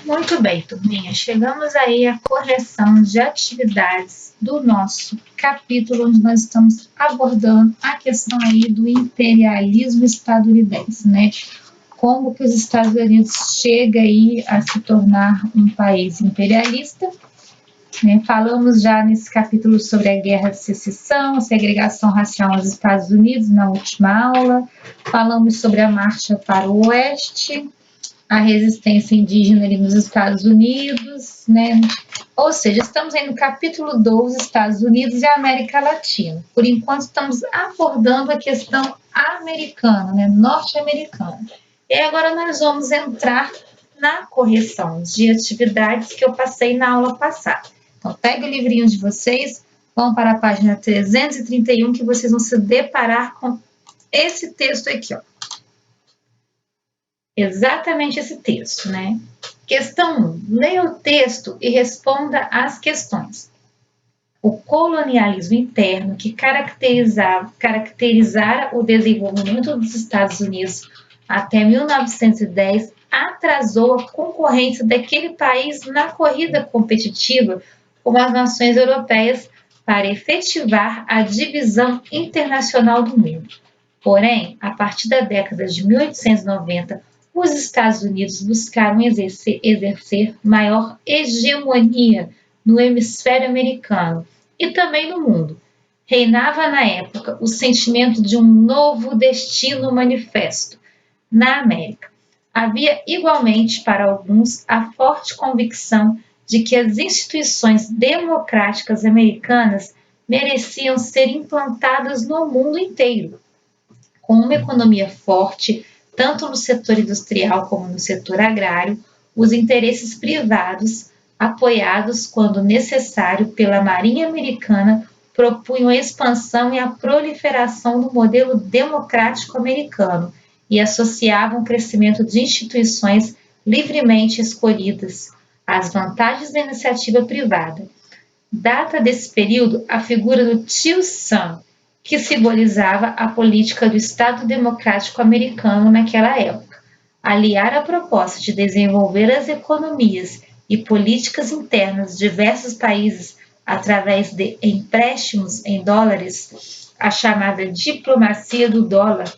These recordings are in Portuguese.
Muito bem, turminha. Chegamos aí à correção de atividades do nosso capítulo, onde nós estamos abordando a questão aí do imperialismo estadunidense, né? Como que os Estados Unidos chega aí a se tornar um país imperialista, né? Falamos já nesse capítulo sobre a Guerra de Secessão, segregação racial nos Estados Unidos na última aula. Falamos sobre a marcha para o oeste, a resistência indígena ali nos Estados Unidos, né? Ou seja, estamos aí no capítulo 12, Estados Unidos e América Latina. Por enquanto, estamos abordando a questão americana, né? Norte-americana. E agora nós vamos entrar na correção de atividades que eu passei na aula passada. Então, pega o livrinho de vocês, vão para a página 331, que vocês vão se deparar com esse texto aqui, ó. Exatamente esse texto, né? Questão 1. Leia o texto e responda às questões. O colonialismo interno que caracterizara o desenvolvimento dos Estados Unidos até 1910 atrasou a concorrência daquele país na corrida competitiva com as nações europeias para efetivar a divisão internacional do mundo. Porém, a partir da década de 1890, os Estados Unidos buscaram exercer maior hegemonia no hemisfério americano e também no mundo. Reinava na época o sentimento de um novo destino manifesto na América. Havia igualmente para alguns a forte convicção de que as instituições democráticas americanas mereciam ser implantadas no mundo inteiro. Com uma economia forte, tanto no setor industrial como no setor agrário, os interesses privados, apoiados quando necessário pela Marinha Americana, propunham a expansão e a proliferação do modelo democrático americano e associavam o crescimento de instituições livremente escolhidas às vantagens da iniciativa privada. Data desse período a figura do Tio Sam, que simbolizava a política do Estado Democrático Americano naquela época. Aliar a proposta de desenvolver as economias e políticas internas de diversos países através de empréstimos em dólares, a chamada diplomacia do dólar,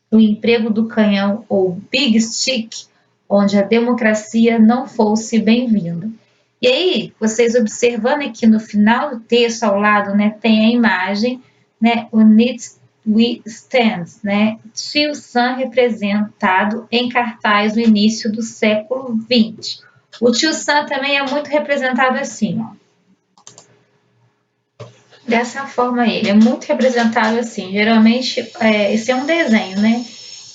o emprego do canhão ou Big Stick, onde a democracia não fosse bem-vinda. E aí, vocês observando aqui no final do texto, ao lado, né, tem a imagem, né, o Unit We Stand, né, Tio Sam representado em cartaz no início do século XX. O Tio Sam também é muito representado assim, ó. Dessa forma ele é muito representado assim. Geralmente, esse é um desenho, né?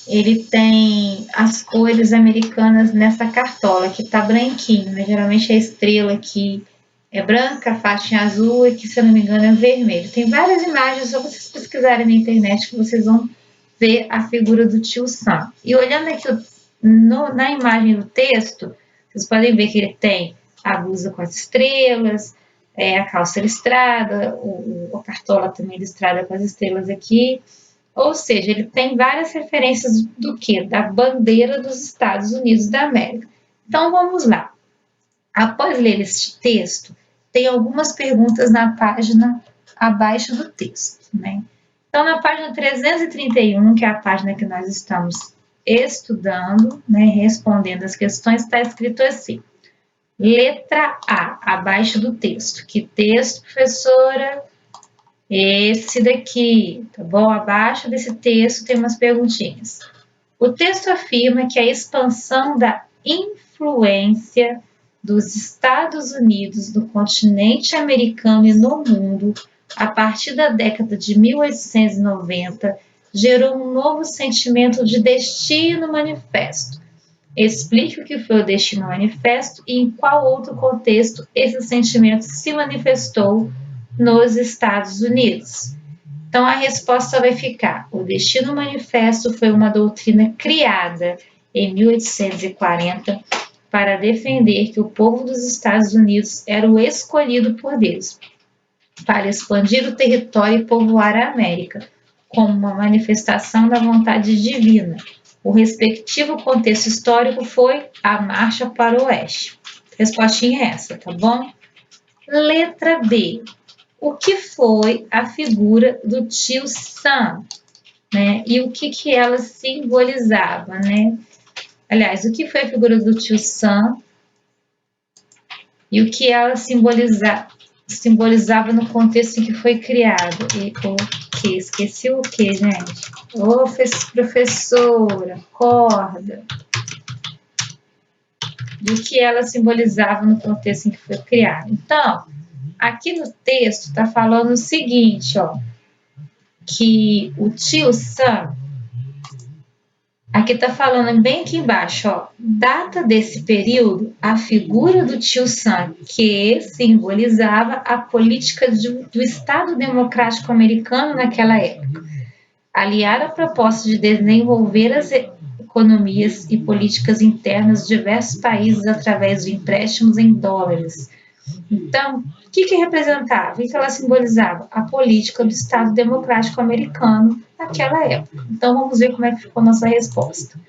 Ele tem as cores americanas nessa cartola, que tá branquinho, né? Geralmente a estrela aqui é branca, a faixa em azul e que, se eu não me engano, é vermelho. Tem várias imagens, só vocês pesquisarem na internet que vocês vão ver a figura do Tio Sam. E olhando aqui na imagem do texto, vocês podem ver que ele tem a blusa com as estrelas, a calça listrada, a cartola também listrada com as estrelas aqui. Ou seja, ele tem várias referências do quê? Da bandeira dos Estados Unidos da América. Então, vamos lá. Após ler este texto, tem algumas perguntas na página abaixo do texto, né? Então, na página 331, que é a página que nós estamos estudando, né, respondendo as questões, está escrito assim. Letra A, abaixo do texto. Que texto, professora? Esse daqui, tá bom? Abaixo desse texto tem umas perguntinhas. O texto afirma que a expansão da influência dos Estados Unidos no continente americano e no mundo, a partir da década de 1890, gerou um novo sentimento de destino manifesto. Explique o que foi o destino manifesto e em qual outro contexto esse sentimento se manifestou nos Estados Unidos. Então, a resposta vai ficar: o destino manifesto foi uma doutrina criada em 1840 para defender que o povo dos Estados Unidos era o escolhido por Deus para expandir o território e povoar a América, como uma manifestação da vontade divina, O respectivo contexto histórico foi a Marcha para o Oeste. Respostinha é essa, tá bom? Letra B. O que foi a figura do tio Sam, né? E o que ela simbolizava, né? Aliás, o que foi a figura do tio Sam e o que ela simbolizava no contexto em que foi criado? E o que? Esqueci o que, gente? Ô, professora, acorda. Do que ela simbolizava no contexto em que foi criado. Então, aqui no texto está falando o seguinte, ó, que o tio Sam, aqui está falando bem aqui embaixo, ó, data desse período, a figura do tio Sam, que simbolizava a política do Estado Democrático Americano naquela época, aliar a proposta de desenvolver as economias e políticas internas de diversos países através de empréstimos em dólares. Então, o que representava? O que ela simbolizava? A política do Estado Democrático Americano naquela época. Então, vamos ver como é que ficou a nossa resposta.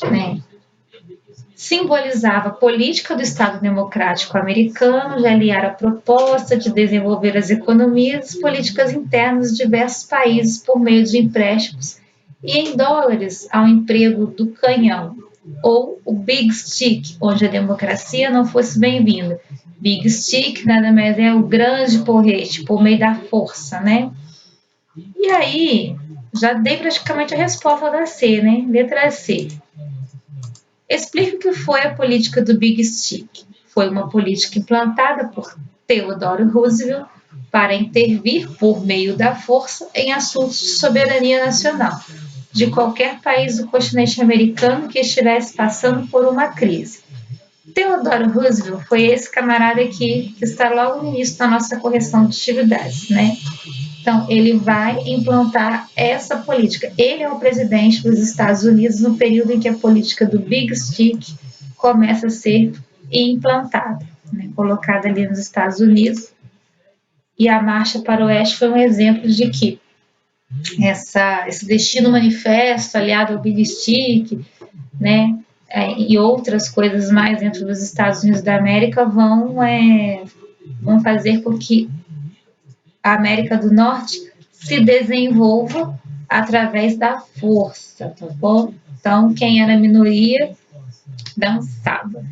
Né? Simbolizava a política do Estado Democrático Americano de aliar a proposta de desenvolver as economias e políticas internas de diversos países por meio de empréstimos e em dólares ao emprego do canhão, ou o Big Stick, onde a democracia não fosse bem-vinda. Big Stick nada mais é o grande porrete, por meio da força, né? E aí, já dei praticamente a resposta da C, né? Letra C. Explique o que foi a política do Big Stick. Foi uma política implantada por Theodore Roosevelt para intervir por meio da força em assuntos de soberania nacional de qualquer país do continente americano que estivesse passando por uma crise. Theodore Roosevelt foi esse camarada aqui que está logo no início da nossa correção de atividades, né? Então, ele vai implantar essa política. Ele é o presidente dos Estados Unidos no período em que a política do Big Stick começa a ser implantada, né? Colocada ali nos Estados Unidos. E a Marcha para o Oeste foi um exemplo de que esse destino manifesto aliado ao Big Stick, né, e outras coisas mais dentro dos Estados Unidos da América vão fazer com que a América do Norte se desenvolva através da força, tá bom? Então, quem era minoria dançava.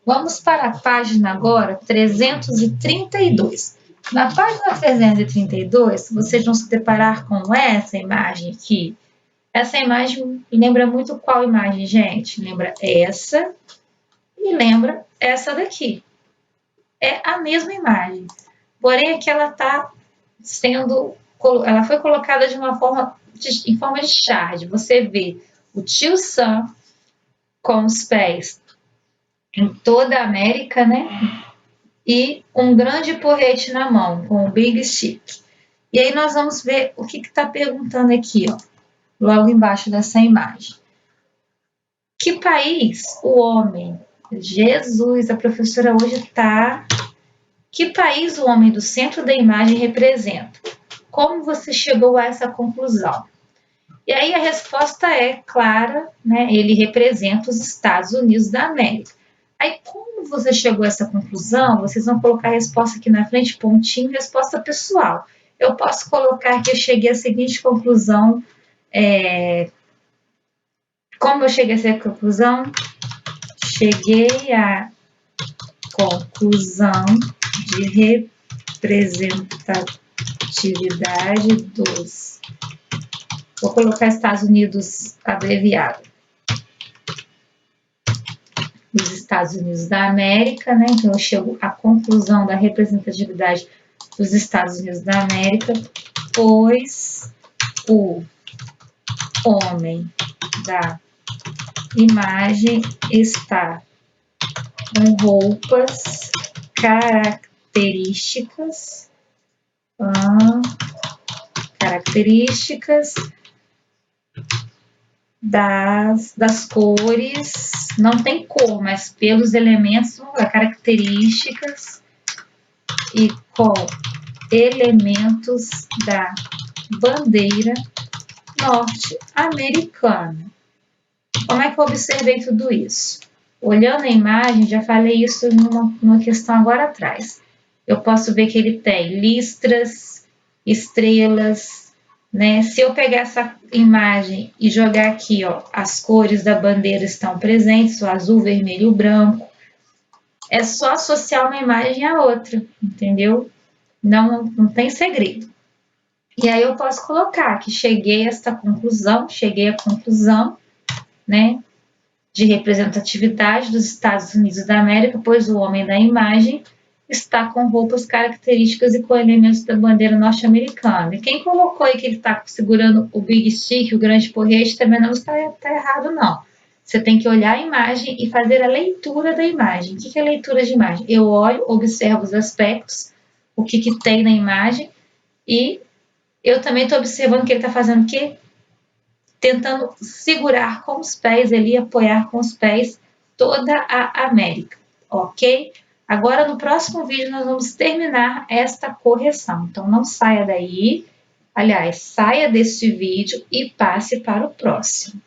Vamos para a página agora 332. Na página 332, vocês vão se deparar com essa imagem aqui. Essa imagem lembra muito qual imagem, gente? Lembra essa e lembra essa daqui. É a mesma imagem. Porém, aqui ela foi colocada de uma forma, em forma de shard. Você vê o tio Sam com os pés em toda a América, né? E um grande porrete na mão, com o Big Stick. E aí nós vamos ver o que está perguntando aqui, ó, logo embaixo dessa imagem. Que país o homem... Jesus, a professora hoje está... Que país o homem do centro da imagem representa? Como você chegou a essa conclusão? E aí a resposta é clara, né? Ele representa os Estados Unidos da América. Aí, como você chegou a essa conclusão, vocês vão colocar a resposta aqui na frente, pontinho, resposta pessoal. Eu posso colocar que eu cheguei à seguinte conclusão. Como eu cheguei a essa conclusão? Cheguei à conclusão de representatividade dos... Vou colocar Estados Unidos abreviado. Dos Estados Unidos da América, né? Então, eu chego à conclusão da representatividade dos Estados Unidos da América, pois o homem da imagem está com roupas características das cores, não tem cor, mas pelos elementos, características e com elementos da bandeira norte-americano. Como é que eu observei tudo isso? Olhando a imagem, já falei isso numa questão agora atrás. Eu posso ver que ele tem listras, estrelas, né? Se eu pegar essa imagem e jogar aqui, ó, as cores da bandeira estão presentes, o azul, vermelho e o branco. É só associar uma imagem à outra, entendeu? Não tem segredo. E aí eu posso colocar que cheguei à conclusão, né, de representatividade dos Estados Unidos da América, pois o homem da imagem está com roupas características e com elementos da bandeira norte-americana. E quem colocou aí que ele está segurando o Big Stick, o grande porrete, também não está errado, não. Você tem que olhar a imagem e fazer a leitura da imagem. O que é leitura de imagem? Eu olho, observo os aspectos, o que tem na imagem, e eu também estou observando que ele está fazendo o quê? Tentando segurar com os pés ali, apoiar com os pés toda a América, ok? Agora, no próximo vídeo, nós vamos terminar esta correção. Então, não saia daí. Aliás, saia deste vídeo e passe para o próximo.